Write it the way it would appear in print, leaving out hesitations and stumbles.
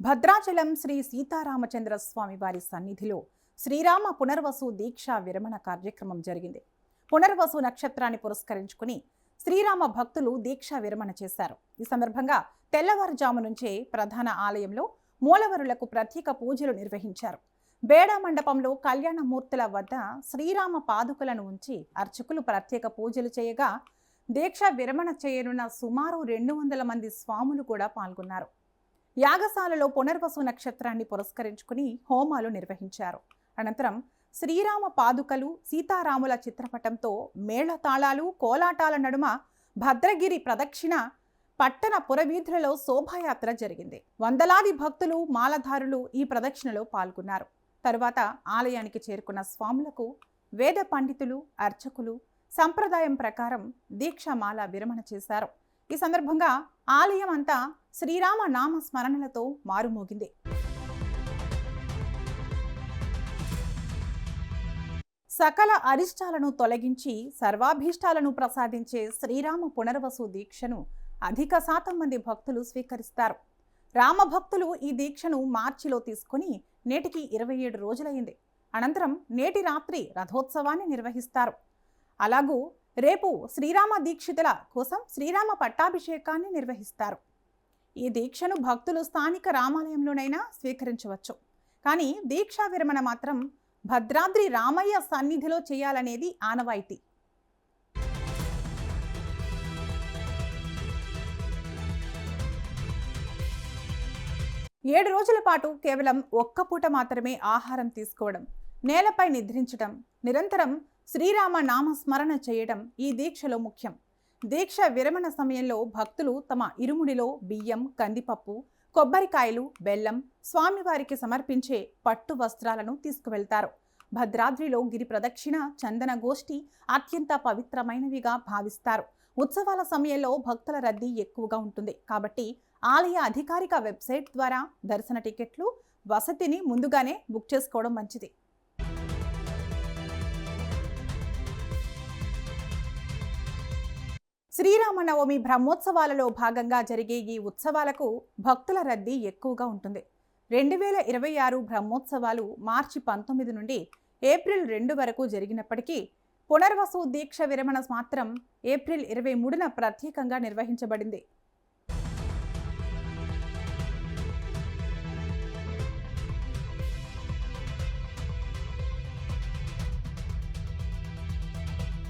భద్రాచలం శ్రీ సీతారామచంద్ర స్వామి వారి సన్నిధిలో శ్రీరామ పునర్వసు దీక్ష విరమణ కార్యక్రమం జరిగింది. పునర్వసు నక్షత్రాన్ని పురస్కరించుకుని శ్రీరామ భక్తులు దీక్ష విరమణ చేశారు. ఈ సందర్భంగా తెల్లవారుజాము నుంచే ప్రధాన ఆలయంలో మూలవరులకు ప్రత్యేక పూజలు నిర్వహించారు. బేడ మండపంలో కళ్యాణమూర్తుల వద్ద శ్రీరామ పాదుకలను ఉంచి అర్చకులు ప్రత్యేక పూజలు చేయగా దీక్ష విరమణ చేయనున్న సుమారు 200 మంది స్వాములు కూడా పాల్గొన్నారు. యాగశాలలో పునర్వసు నక్షత్రాన్ని పురస్కరించుకుని హోమాలు నిర్వహించారు. అనంతరం శ్రీరామ పాదుకలు, సీతారాముల చిత్రపటంతో మేళతాళాలు, కోలాటాల నడుమ భద్రగిరి ప్రదక్షిణ పట్టణ పురవీధులలో శోభాయాత్ర జరిగింది. వందలాది భక్తులు, మాలధారులు ఈ ప్రదక్షిణలో పాల్గొన్నారు. తరువాత ఆలయానికి చేరుకున్న స్వాములకు వేద పండితులు, అర్చకులు సంప్రదాయం ప్రకారం దీక్షమాల విరమణ చేశారు. ఈ సందర్భంగా ఆలయం అంతా శ్రీరామ నామ స్మరణలతో మారుమోగింది. సకల అరిష్టాలను తొలగించి సర్వాభీష్టాలను ప్రసాదించే శ్రీరామ పునర్వసు దీక్షను అధిక శాతం మంది భక్తులు స్వీకరిస్తారు. రామభక్తులు ఈ దీక్షను మార్చిలో తీసుకుని నేటికి 27 రోజులైంది. అనంతరం నేటి రాత్రి రథోత్సవాన్ని నిర్వహిస్తారు. అలాగూ రేపు శ్రీరామ దీక్షితుల కోసం శ్రీరామ పట్టాభిషేకాన్ని నిర్వహిస్తారు. ఈ దీక్షను భక్తులు స్థానిక రామాలయంలోనైనా స్వీకరించవచ్చు. కానీ దీక్షా విరమణ మాత్రం భద్రాద్రి రామయ్య సన్నిధిలో చేయాలనేది ఆనవాయితీ. ఏడు రోజుల పాటు కేవలం ఒక్క పూట మాత్రమే ఆహారం తీసుకోవడం, నేలపై నిద్రించడం, నిరంతరం శ్రీరామ నామస్మరణ చేయడం ఈ దీక్షలో ముఖ్యం. దీక్ష విరమణ సమయంలో భక్తులు తమ ఇరుముడిలో బియ్యం, కందిపప్పు, కొబ్బరికాయలు, బెల్లం, స్వామివారికి సమర్పించే పట్టు వస్త్రాలను తీసుకువెళ్తారు. భద్రాద్రిలో గిరి ప్రదక్షిణ, చందన గోష్ఠి అత్యంత పవిత్రమైనవిగా భావిస్తారు. ఉత్సవాల సమయంలో భక్తుల రద్దీ ఎక్కువగా ఉంటుంది. కాబట్టి ఆలయ అధికారిక వెబ్సైట్ ద్వారా దర్శన టికెట్లు, వసతిని ముందుగానే బుక్ చేసుకోవడం మంచిది. శ్రీరామనవమి బ్రహ్మోత్సవాలలో భాగంగా జరిగే ఈ ఉత్సవాలకు భక్తుల రద్దీ ఎక్కువగా ఉంటుంది. 2026 బ్రహ్మోత్సవాలు మార్చి 19 నుండి ఏప్రిల్ 2 వరకు జరిగినప్పటికీ పునర్వసు దీక్ష విరమణ మాత్రం ఏప్రిల్ 23న ప్రత్యేకంగా నిర్వహించబడింది.